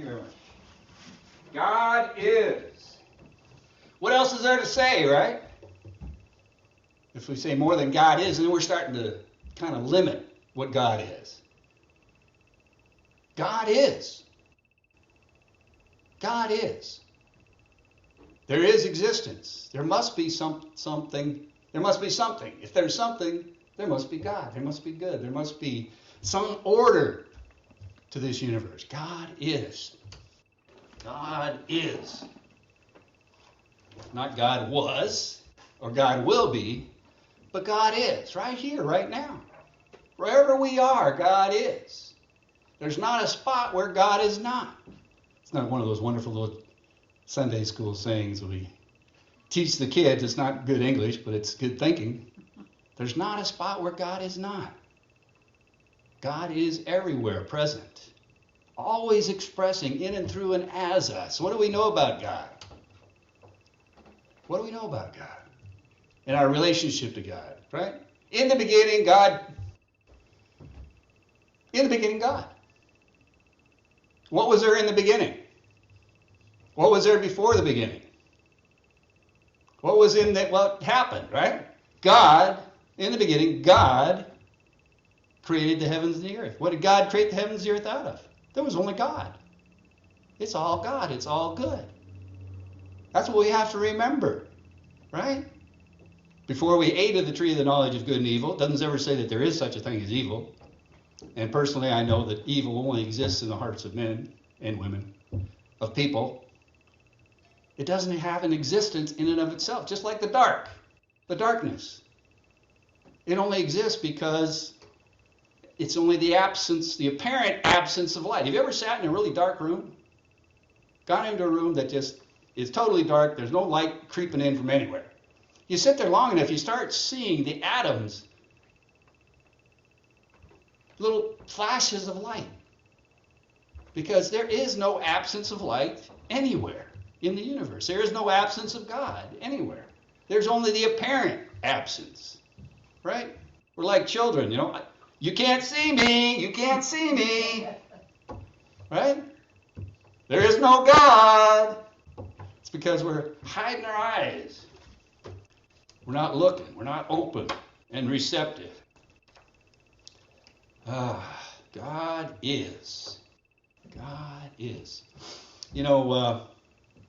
you very much. God is. What else is there to say, right? If we say more than God is, then we're starting to kind of limit what God is. God is. God is. There is existence. There must be something. There must be something. If there's something, there must be God. There must be good. There must be some order to this universe. God is. God is. Not God was or God will be, but God is right here, right now. Wherever we are, God is. There's not a spot where God is not. It's not one of those wonderful little Sunday school sayings that we teach the kids. It's not good English, but it's good thinking. There's not a spot where God is not. God is everywhere present, always expressing in and through and as us. What do we know about God? What do we know about God? And our relationship to God, right? In the beginning, God. In the beginning, God. What was there in the beginning? What was there before the beginning? What happened, right? God, in the beginning, God created the heavens and the earth. What did God create the heavens and the earth out of? There was only God. It's all God. It's all good. That's what we have to remember, right? Before we ate of the tree of the knowledge of good and evil, it doesn't ever say that there is such a thing as evil. And personally, I know that evil only exists in the hearts of men and women, of people. It doesn't have an existence in and of itself, just like the darkness. It only exists because it's only the apparent absence of light. Have you ever sat in a really dark room? Gone into a room that just is totally dark, there's no light creeping in from anywhere. You sit there long enough, you start seeing the atoms, little flashes of light. Because there is no absence of light anywhere in the universe. There is no absence of God anywhere. There's only the apparent absence, right? We're like children, you can't see me, you can't see me, right? There is no God. It's because we're hiding our eyes. We're not looking, we're not open and receptive. God is. God is. You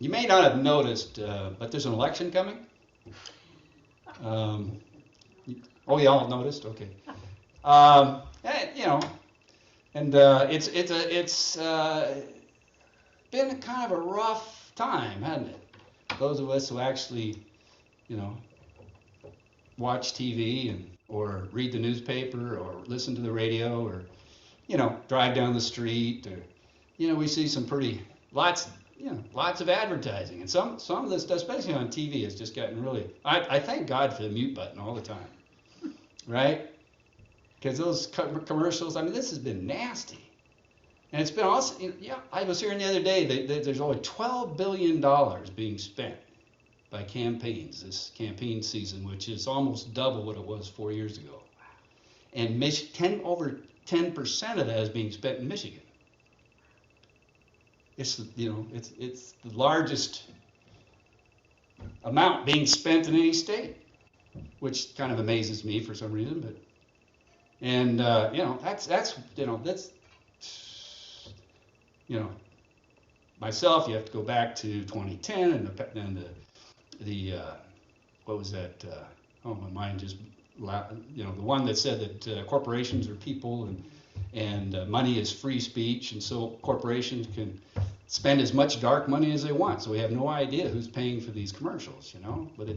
may not have noticed, but there's an election coming. Oh, you all noticed? Okay. It's been kind of a rough time, hasn't it? Those of us who actually, watch TV or read the newspaper or listen to the radio or, drive down the street or, we see lots of advertising. And some of this stuff, especially on TV, has just gotten really, I thank God for the mute button all the time, right? Because those commercials, this has been nasty. And it's been also, I was hearing the other day that there's only $12 billion being spent by campaigns this campaign season, which is almost double what it was 4 years ago. And over 10% of that is being spent in Michigan. It's it's the largest amount being spent in any state, which kind of amazes me for some reason. But myself, you have to go back to 2010 and the what was that? My mind just the one that said that corporations are people and money is free speech, and so corporations can spend as much dark money as they want. So we have no idea who's paying for these commercials, But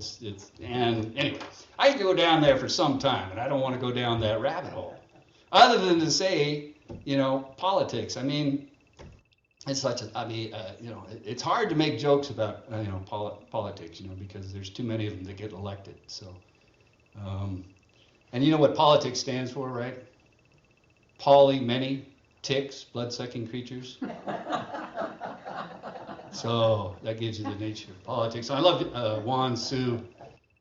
and anyway, I could go down there for some time, and I don't want to go down that rabbit hole. Other than to say, politics. It's it's hard to make jokes about politics, because there's too many of them that get elected. So, and you know what politics stands for, right? Poly, many, ticks, blood-sucking creatures. So that gives you the nature of politics. I love Lao Tzu.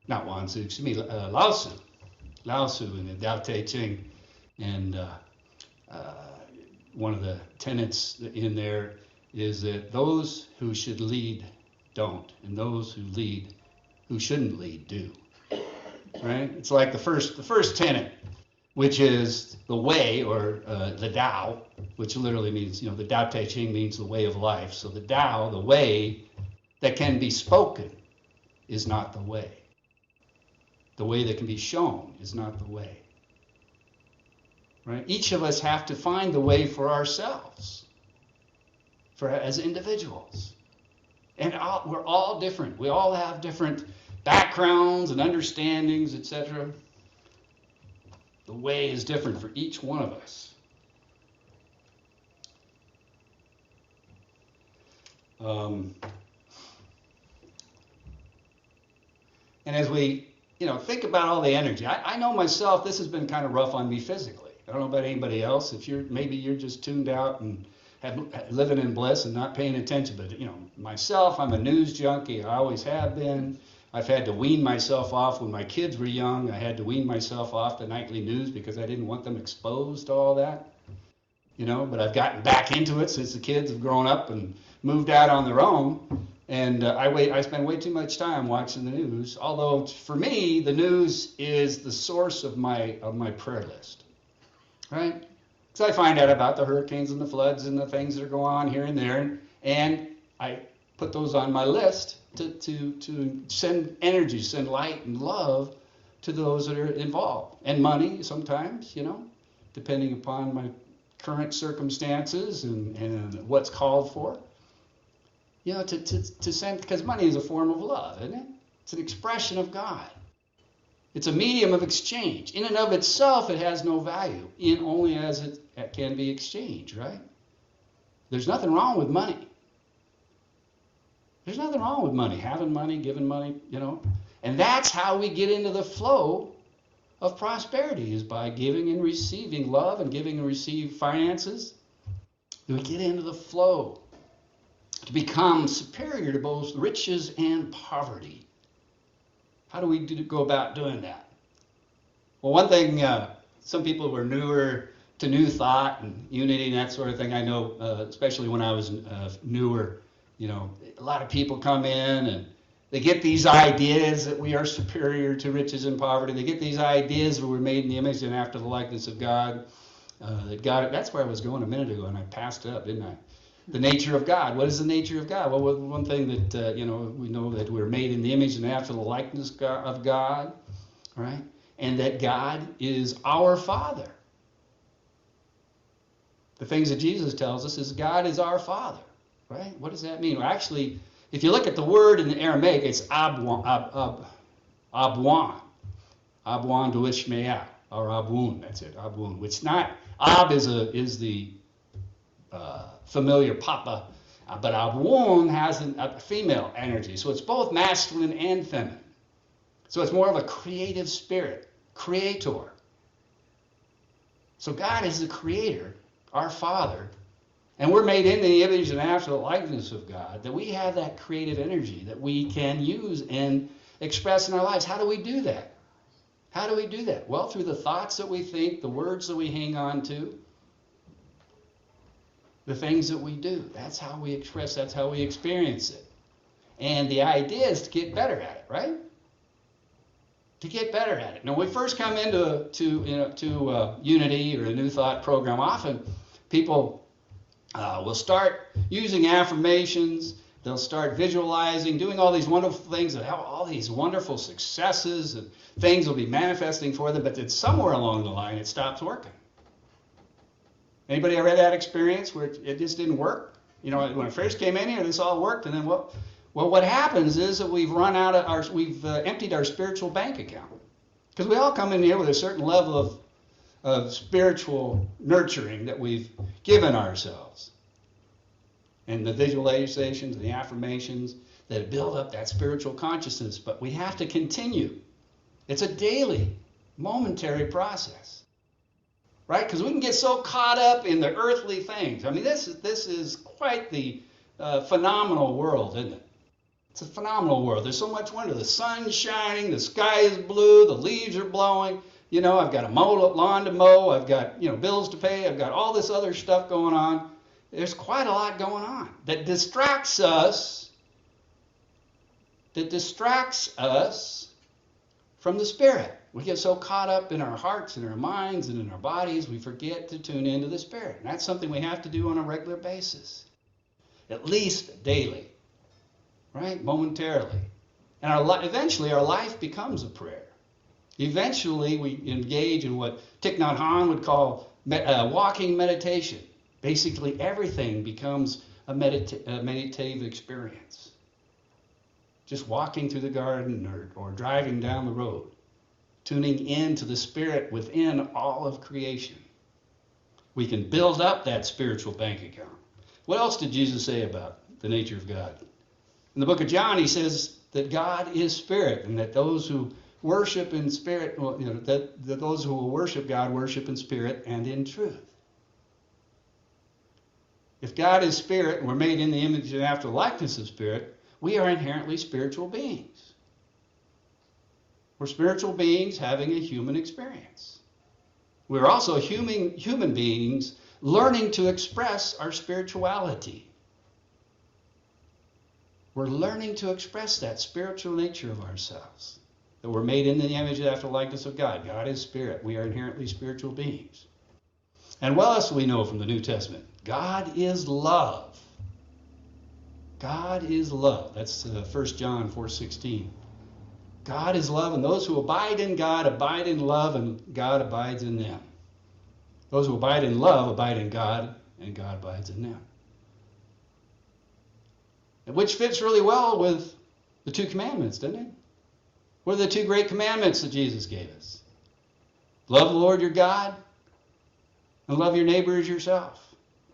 Lao Tzu in the Tao Te Ching, and one of the tenets in there is that those who should lead don't, and those who shouldn't lead do. Right? It's like the first tenet, which is the way, or the Tao, which literally means, the Tao Te Ching means the way of life. So the Tao, the way that can be spoken, is not the way. The way that can be shown is not the way. Right? Each of us have to find the way for ourselves, as individuals. And we're all different. We all have different backgrounds and understandings, etc. The way is different for each one of us. And as we, think about all the energy, I know myself, this has been kind of rough on me physically. I don't know about anybody else. Maybe you're just tuned out and living in bliss and not paying attention. But, myself, I'm a news junkie. I always have been. I've had to wean myself off when my kids were young. I had to wean myself off the nightly news because I didn't want them exposed to all that. But I've gotten back into it since the kids have grown up and moved out on their own. And I spend way too much time watching the news. Although for me, the news is the source of my prayer list, right? Because I find out about the hurricanes and the floods and the things that are going on here and there, and I put those on my list to send energy, send light and love to those that are involved, and money sometimes, depending upon my current circumstances and what's called for. To send, because money is a form of love, isn't it? It's an expression of God. It's a medium of exchange. In and of itself, it has no value, only as it can be exchanged, right? There's nothing wrong with money. There's nothing wrong with money, having money, giving money, And that's how we get into the flow of prosperity, is by giving and receiving love and giving and receiving finances. We get into the flow to become superior to both riches and poverty. How do we go about doing that? Well, one thing, some people who are newer to New Thought and Unity and that sort of thing, I know, especially when I was newer, a lot of people come in and they get these ideas that we are superior to riches and poverty. They get these ideas that we're made in the image and after the likeness of God. That's where I was going a minute ago, and I passed it up, didn't I? The nature of God. What is the nature of God? Well, one thing that, we know that we're made in the image and after the likeness of God, right? And that God is our Father. The things that Jesus tells us is God is our Father, right? What does that mean? Well, actually, if you look at the word in the Aramaic, it's Abwan. Abwan Duishmeah, or Abun, that's it, Abun. Which not, Ab is the familiar papa, but Abun has a female energy, so it's both masculine and feminine. So it's more of a creative spirit, creator. So God is the creator, our Father, and we're made in the image and after the likeness of God, that we have that creative energy that we can use and express in our lives. How do we do that? How do we do that? Well, through the thoughts that we think, the words that we hang on to, the things that we do. That's how we express, that's how we experience it. And the idea is to get better at it, right? To get better at it. Now, when we first come into Unity or a New Thought program, often people will start using affirmations. They'll start visualizing, doing all these wonderful things, and have all these wonderful successes, and things will be manifesting for them, but then somewhere along the line, it stops working. Anybody ever had that experience where it just didn't work? When I first came in here, this all worked, and then what happens is that we've emptied our spiritual bank account. Because we all come in here with a certain level of spiritual nurturing that we've given ourselves. And the visualizations and the affirmations that build up that spiritual consciousness. But we have to continue. It's a daily, momentary process. Right? Because we can get so caught up in the earthly things. I mean, this is quite the phenomenal world, isn't it? It's a phenomenal world. There's so much wonder. The sun's shining, the sky is blue, the leaves are blowing. I've got a lawn to mow, I've got, bills to pay, I've got all this other stuff going on. There's quite a lot going on that distracts us, from the Spirit. We get so caught up in our hearts and our minds and in our bodies, we forget to tune into the Spirit. And that's something we have to do on a regular basis, at least daily, right? Momentarily. And eventually our life becomes a prayer. Eventually we engage in what Thich Nhat Hanh would call walking meditation. Basically everything becomes a meditative experience. Just walking through the garden or driving down the road, tuning into the Spirit within all of creation. We can build up that spiritual bank account. What else did Jesus say about the nature of God? In the book of John, he says that God is Spirit, and that those who worship in spirit, that those who will worship God worship in spirit and in truth. If God is Spirit and we're made in the image and after the likeness of Spirit, we are inherently spiritual beings. We're spiritual beings having a human experience. We're also human beings learning to express our spirituality. We're learning to express that spiritual nature of ourselves, that we're made in the image and after the likeness of God. God is Spirit. We are inherently spiritual beings. And what else do we know from the New Testament? God is love. God is love. That's 1 John 4:16. God is love, and those who abide in God abide in love, and God abides in them. Those who abide in love abide in God, and God abides in them. Which fits really well with the two commandments, doesn't it? What are the two great commandments that Jesus gave us? Love the Lord your God, and love your neighbor as yourself.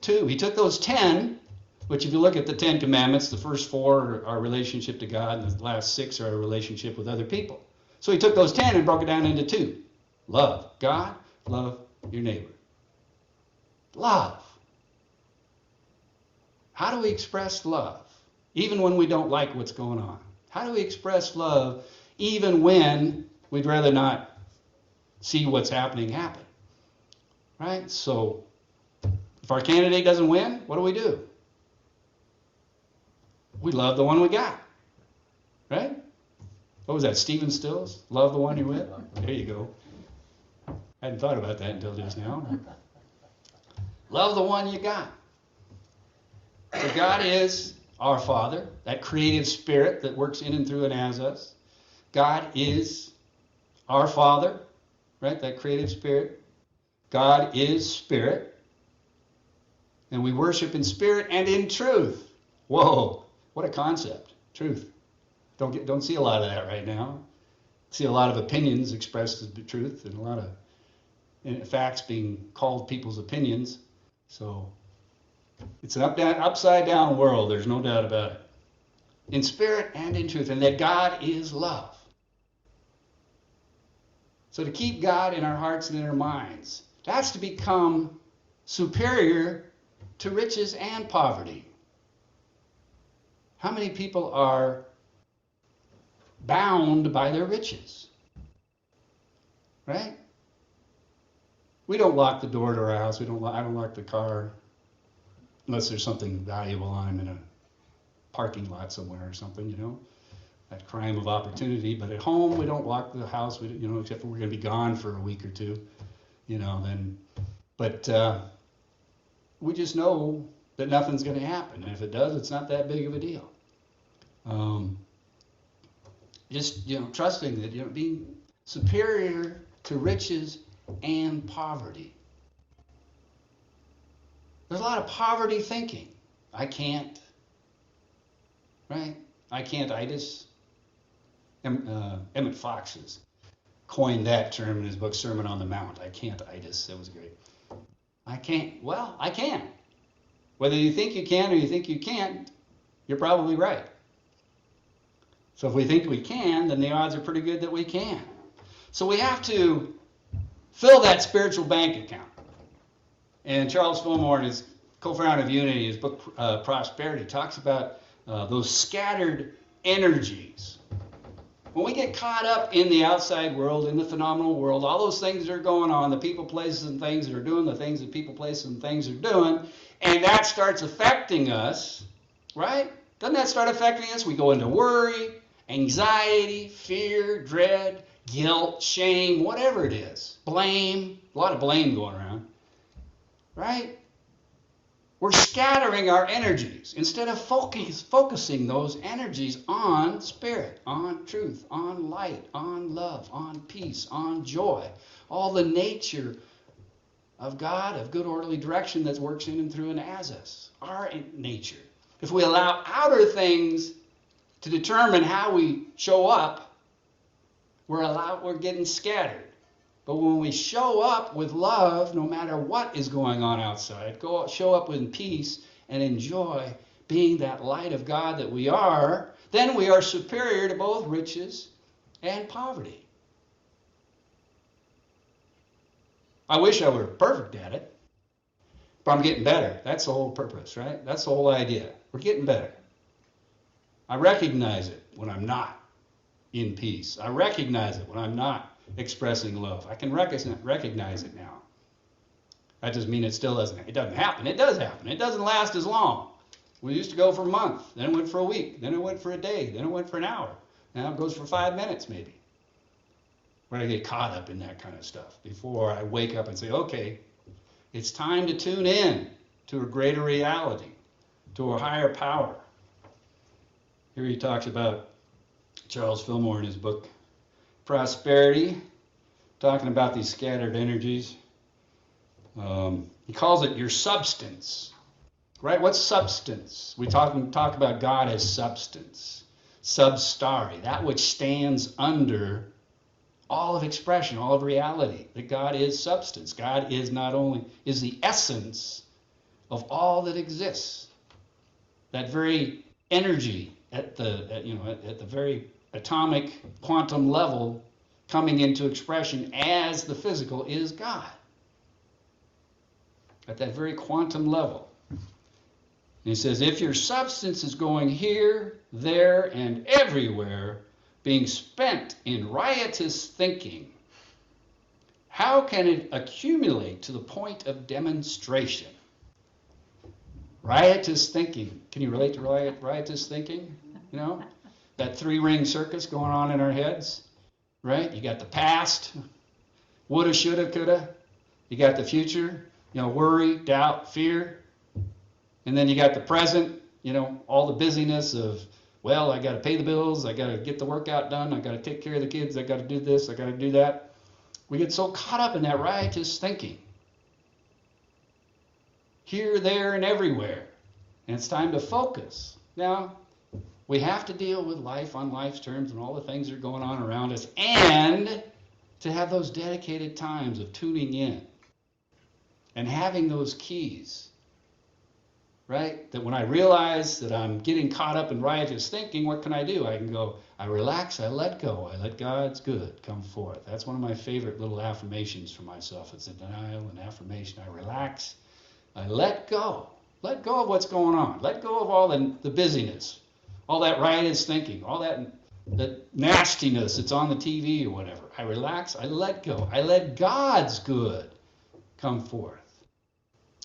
2. He took those 10, which if you look at the 10 commandments, the first 4 are our relationship to God, and the last 6 are our relationship with other people. So he took those 10 and broke it down into 2. Love God, love your neighbor. Love. How do we express love, even when we don't like what's going on? How do we express love, even when we'd rather not see what's happening happen? Right? So, if our candidate doesn't win, what do? We love the one we got. Right? What was that, Stephen Stills? Love the one you're with? There you go. I hadn't thought about that until just now. Love the one you got. So God is our Father, that creative Spirit that works in and through and as us. God is our Father, right? That creative Spirit. God is Spirit. And we worship in spirit and in truth. Whoa, what a concept. Truth. Don't see a lot of that right now. See a lot of opinions expressed as the truth, and a lot of facts being called people's opinions. So it's an upside down world, there's no doubt about it. In spirit and in truth, and that God is love. So to keep God in our hearts and in our minds, that's to become superior to riches and poverty. How many people are bound by their riches? Right? We don't lock the door to our house. I don't lock the car unless there's something valuable on them in a parking lot somewhere or something, that crime of opportunity. But at home, we don't lock the house, except for we're going to be gone for a week or two, then. But we just know that nothing's going to happen. And if it does, it's not that big of a deal. Just, trusting that, being superior to riches and poverty. There's a lot of poverty thinking. I can't, right? I can't-itis. Emmett Fox has coined that term in his book Sermon on the Mount. I can't-itis. That was great. I can't. Well, I can. Whether you think you can or you think you can't, you're probably right. So if we think we can, then the odds are pretty good that we can. So we have to fill that spiritual bank account. And Charles Fillmore, his co-founder of Unity, his book Prosperity, talks about those scattered energies when we get caught up in the outside world, in the phenomenal world, all those things that are going on, the people, places, and things that are doing the things that people, places, and things are doing, and that starts affecting us, right? Doesn't that start affecting us? We go into worry, anxiety, fear, dread, guilt, shame, whatever it is. Blame, a lot of blame going around, right? We're scattering our energies instead of focusing those energies on spirit, on truth, on light, on love, on peace, on joy. All the nature of God, of good orderly direction that works in and through and as us, our nature. If we allow outer things to determine how we show up, we're getting scattered. But when we show up with love, no matter what is going on outside, show up with peace and enjoy being that light of God that we are, then we are superior to both riches and poverty. I wish I were perfect at it, but I'm getting better. That's the whole purpose, right? That's the whole idea. We're getting better. I recognize it when I'm not in peace. I recognize it when I'm not expressing love. I can recognize it now. That doesn't mean it doesn't happen. It does happen. It doesn't last as long. We used to go for a month, then it went for a week, then it went for a day, then it went for an hour. Now it goes for 5 minutes maybe. Where I get caught up in that kind of stuff before I wake up and say, okay, it's time to tune in to a greater reality, to a higher power. Here he talks about Charles Fillmore in his book Prosperity, talking about these scattered energies. He calls it your substance, right? What's substance? We talk about God as substance, substare, that which stands under all of expression, all of reality. That God is substance. God is is the essence of all that exists. That very energy at the very atomic quantum level coming into expression as the physical is God. At that very quantum level. And he says, if your substance is going here, there, and everywhere, being spent in riotous thinking, how can it accumulate to the point of demonstration? Riotous thinking. Can you relate to riotous thinking? You know, that 3-ring circus going on in our heads, right? You got the past, woulda, shoulda, coulda. You got the future, worry, doubt, fear. And then you got the present, all the busyness of, well, I got to pay the bills, I got to get the workout done, I got to take care of the kids, I got to do this, I got to do that. We get so caught up in that riotous thinking. Here, there, and everywhere. And it's time to focus. Now, we have to deal with life on life's terms and all the things that are going on around us, and to have those dedicated times of tuning in and having those keys, right? That when I realize that I'm getting caught up in riotous thinking, what can I do? I can go, I relax, I let go, I let God's good come forth. That's one of my favorite little affirmations for myself. It's a denial and affirmation. I relax, I let go. Let go of what's going on. Let go of all the busyness, all that riotous thinking, all that nastiness that's on the TV or whatever. I relax, I let go. I let God's good come forth.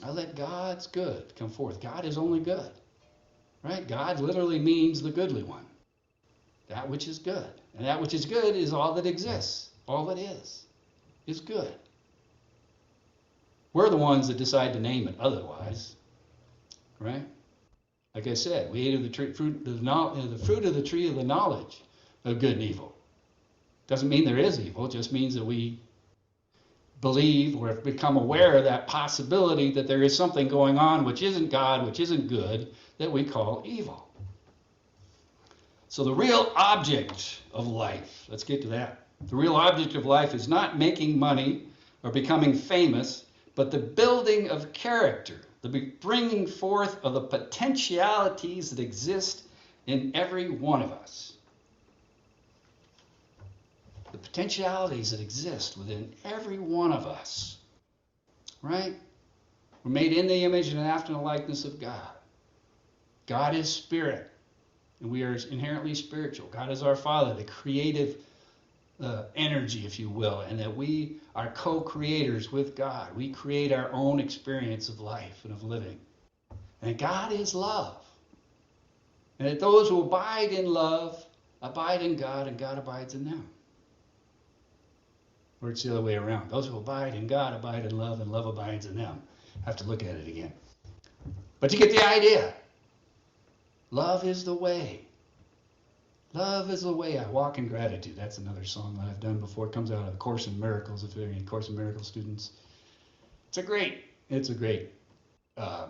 I let God's good come forth. God is only good, right? God literally means the goodly one, that which is good. And that which is good is all that exists. All that is good. We're the ones that decide to name it otherwise, right? Like I said, we ate of the fruit of the tree of the knowledge of good and evil. Doesn't mean there is evil, it just means that we believe or have become aware of that possibility that there is something going on which isn't God, which isn't good, that we call evil. So the real object of life, let's get to that. The real object of life is not making money or becoming famous, but the building of character, the bringing forth of the potentialities that exist in every one of us. The potentialities that exist within every one of us, right? We're made in the image and after the likeness of God. God is spirit. And we are inherently spiritual. God is our Father, the creative energy, if you will, and that we are co-creators with God. We create our own experience of life and of living. And God is love. And that those who abide in love abide in God, and God abides in them. Or it's the other way around. Those who abide in God abide in love, and love abides in them. I have to look at it again. But you get the idea. Love is the way. Love is the way I walk in gratitude. That's another song that I've done before. It comes out of Course in Miracles, if there are any Course in Miracles students. It's a great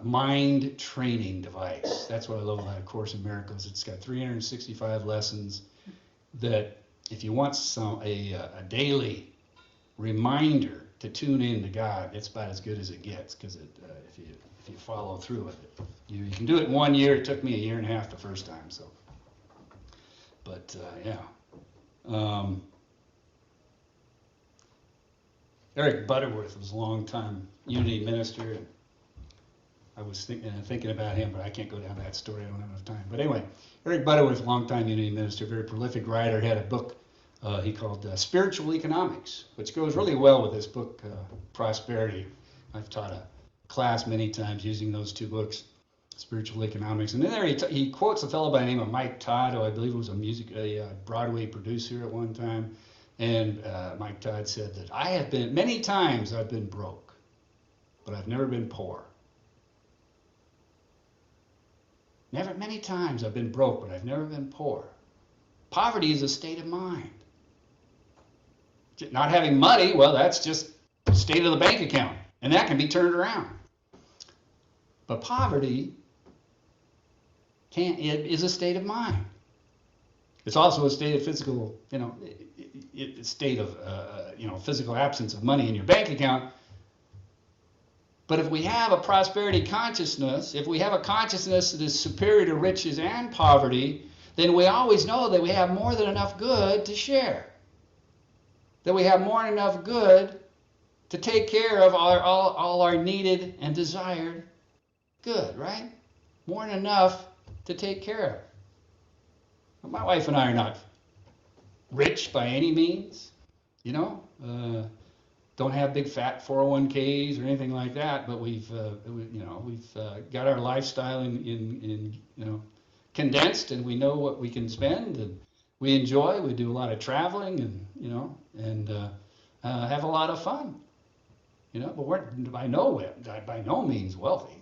mind training device. That's what I love about A Course in Miracles. It's got 365 lessons that if you want a daily reminder to tune in to God, it's about as good as it gets, because if you follow through with it. You can do it in 1 year. It took me 1.5 years the first time. So, but yeah. Eric Butterworth was a long-time Unity minister. And I was thinking about him, but I can't go down that story. I don't have enough time. But anyway, Eric Butterworth, long-time Unity minister, very prolific writer, had a book he called Spiritual Economics, which goes really well with this book, Prosperity. I've taught a class many times using those two books, Spiritual Economics. And in there he quotes a fellow by the name of Mike Todd, who I believe was a Broadway producer at one time. And Mike Todd said that many times I've been broke, but I've never been poor. Many times I've been broke, but I've never been poor. Poverty is a state of mind. Not having money, well, that's just the state of the bank account, and that can be turned around. But poverty is a state of mind. It's also a state of physical, state of, physical absence of money in your bank account. But if we have a prosperity consciousness, if we have a consciousness that is superior to riches and poverty, then we always know that we have more than enough good to share. That we have more than enough good to take care of all our needed and desired good, right? More than enough to take care of. My wife and I are not rich by any means, don't have big fat 401ks or anything like that, but we've got our lifestyle in condensed, and we know what we can spend, and we enjoy. We do a lot of traveling, and have a lot of fun, but we're by no means wealthy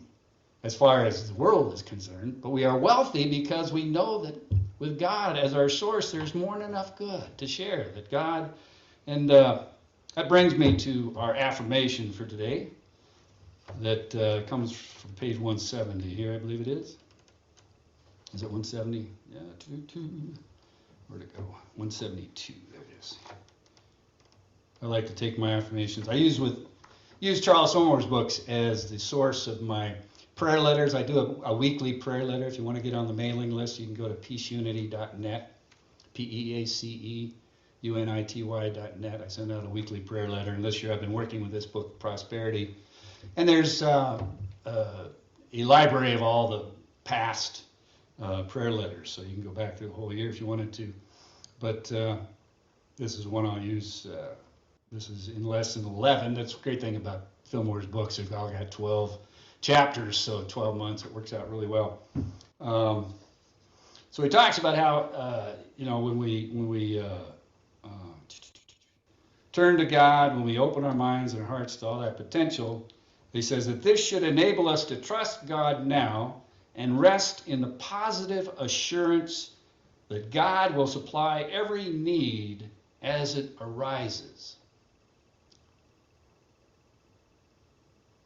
as far as the world is concerned. But we are wealthy because we know that with God as our source, there's more than enough good to share. That God, and that brings me to our affirmation for today. That comes from page 170 here, I believe it is. Is it 170? Yeah, where'd it go? 172. There it is. I like to take my affirmations. I use Charles Somer's books as the source of my prayer letters. I do a weekly prayer letter. If you want to get on the mailing list, you can go to peaceunity.net, peaceunity.net. I send out a weekly prayer letter. And this year I've been working with this book, Prosperity. And there's a library of all the past prayer letters, so you can go back through the whole year if you wanted to. But this is one I'll use. This is in lesson 11. That's the great thing about Fillmore's books. They've all got 12 chapters, so 12 months. It works out really well. So he talks about how when we turn to God, when we open our minds and our hearts to all that potential, he says that this should enable us to trust God now and rest in the positive assurance that God will supply every need as it arises.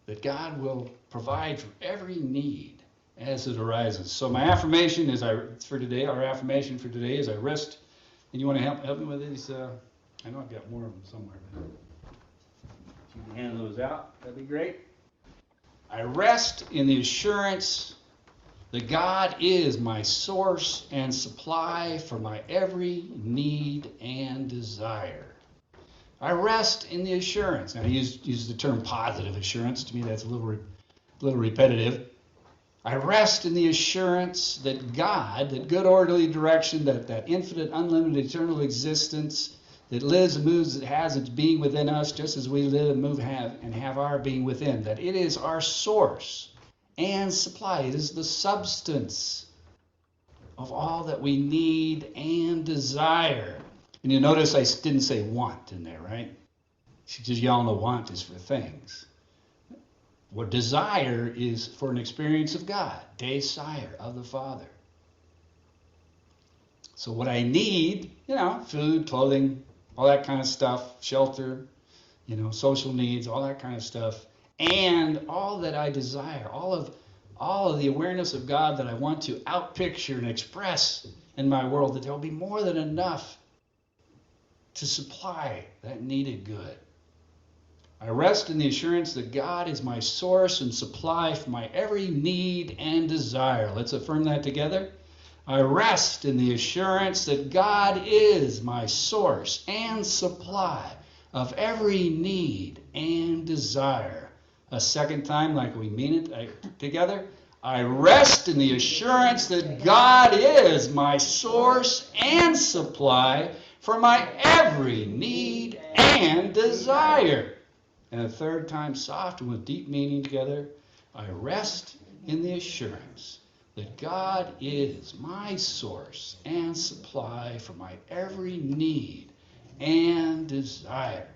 That God will provide for every need as it arises. So my affirmation is our affirmation for today is I rest. And you want to help me with these? I know I've got more of them somewhere. But if you can hand those out, that'd be great. I rest in the assurance that God is my source and supply for my every need and desire. I rest in the assurance. Now, I use the term positive assurance. To me, that's a little repetitive. I rest in the assurance that God, that good orderly direction, that infinite, unlimited, eternal existence that lives and moves, that has its being within us just as we live and move and have our being within, that it is our source and supply. It is the substance of all that we need and desire. And you notice I didn't say want in there, right? Because y'all know want is for things. What desire is for an experience of God, desire of the Father. So what I need, food, clothing, all that kind of stuff, shelter, social needs, all that kind of stuff, and all that I desire, all of the awareness of God that I want to outpicture and express in my world, that there will be more than enough to supply that needed good. I rest in the assurance that God is my source and supply for my every need and desire. Let's affirm that together. I rest in the assurance that God is my source and supply of every need and desire. A second time, like we mean it together. I rest in the assurance that God is my source and supply for my every need and desire. And a third time, soft and with deep meaning together, I rest in the assurance that God is my source and supply for my every need and desire.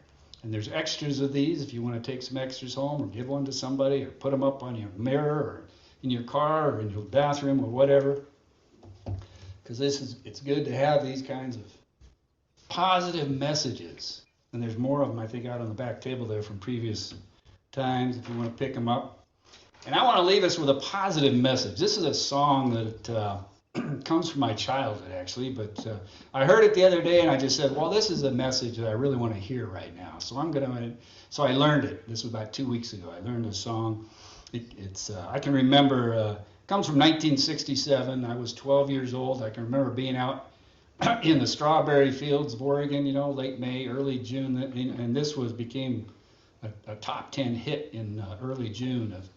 And there's extras of these if you want to take some extras home or give one to somebody or put them up on your mirror or in your car or in your bathroom or whatever. Because it's good to have these kinds of positive messages. And there's more of them, I think, out on the back table there from previous times if you want to pick them up. And I want to leave us with a positive message. This is a song that comes from my childhood, actually, but I heard it the other day and I just said, well, this is a message that I really want to hear right now. So I learned it. This was about 2 weeks ago. I learned this song. I can remember, it comes from 1967. I was 12 years old. I can remember being out in the strawberry fields of Oregon, late May, early June, and this became a top 10 hit in early June of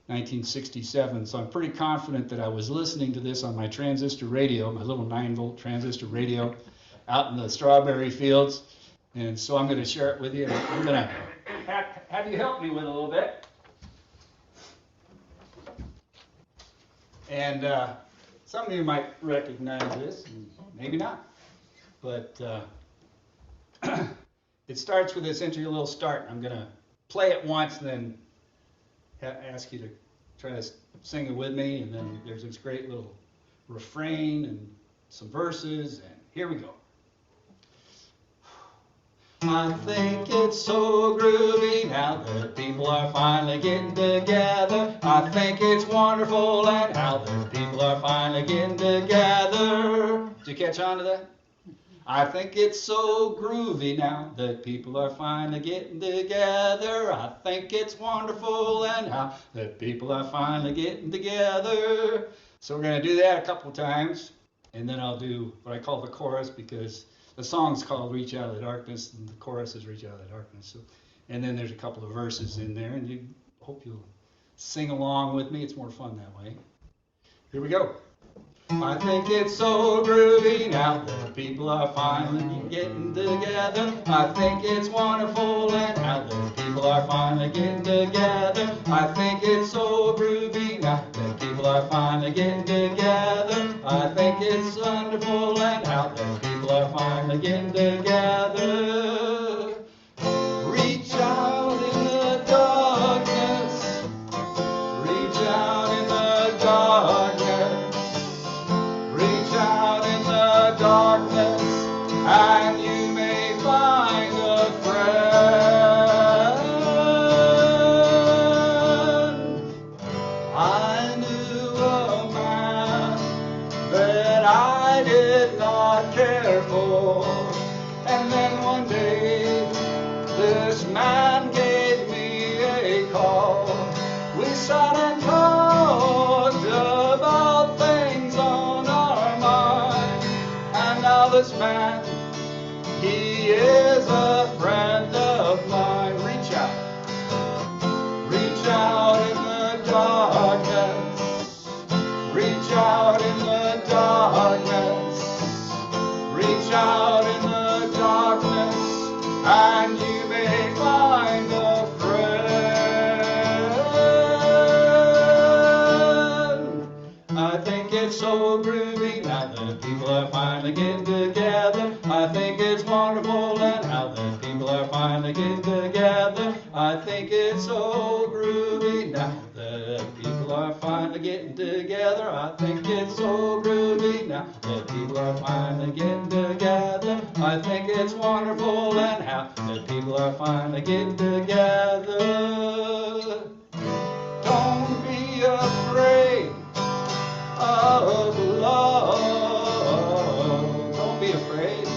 1967. So I'm pretty confident that I was listening to this on my transistor radio, my little 9-volt transistor radio, out in the strawberry fields. And so I'm going to share it with you. I'm going to have you help me with it a little bit. And some of you might recognize this, maybe not. But it starts with this intro, little start. I'm going to play it once and then ask you to try to sing it with me. And then there's this great little refrain and some verses. And here we go. I think it's so groovy now that people are finally getting together. I think it's wonderful and how that people are finally getting together. Did you catch on to that? I think it's so groovy now that people are finally getting together. I think it's wonderful and how that people are finally getting together. So we're going to do that a couple times, and then I'll do what I call the chorus, because the song's called Reach Out of the Darkness, and the chorus is Reach Out of the Darkness. So, and then there's a couple of verses in there, and hope you'll sing along with me. It's more fun that way. Here we go. I think it's so groovy now that people are finally getting together. I think it's wonderful and how that people are finally getting together. I think it's so groovy now that people are finally getting together. I think it's wonderful and how that people are finally getting together. Reach out in the darkness. Reach out in the darkness. Darkness, and you may find a friend. I knew a man that I did not care for, and then one day this man gave me a call. We sat and talked about things on our mind. Now this man, he is a friend of mine. Reach out in the darkness. out in the darkness, and you may find a friend. I think it's so groovy now that people are finally getting together. I think it's wonderful and how that people are finally getting together. I think it's so groovy now that people are finally getting together. I think it's so groovy now that people are finally getting together. I think it's wonderful and how that people are finally getting together. Don't be afraid of love. Don't be afraid.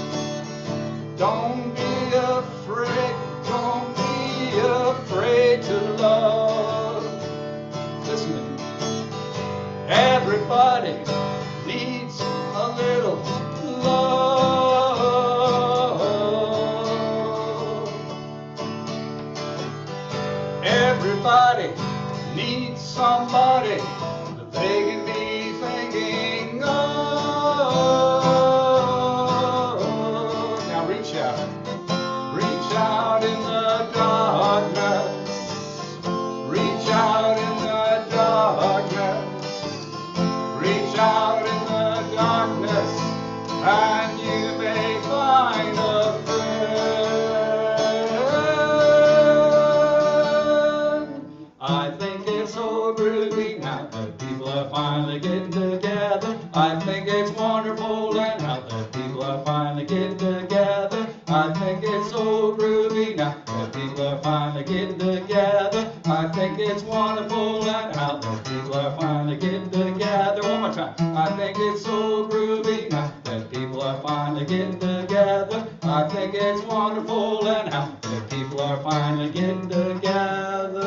Don't be afraid. Don't be afraid to love. Listen to me. Everybody needs a little love. Everybody needs somebody that they can be thinking of. Now reach out. Reach out in the darkness. Reach out in the darkness. Reach out in the darkness, and you may find a friend. I think it's so groovy now that people are finally getting together. I think it's wonderful and how that people are finally getting together. I think it's so groovy now that people are finally getting together. I think it's wonderful and how that people are finally getting together. One more time. I think it's so groovy now that people are finally getting together. I think it's wonderful and how that people are finally getting together.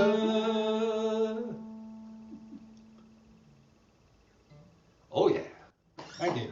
Oh yeah. Thank you.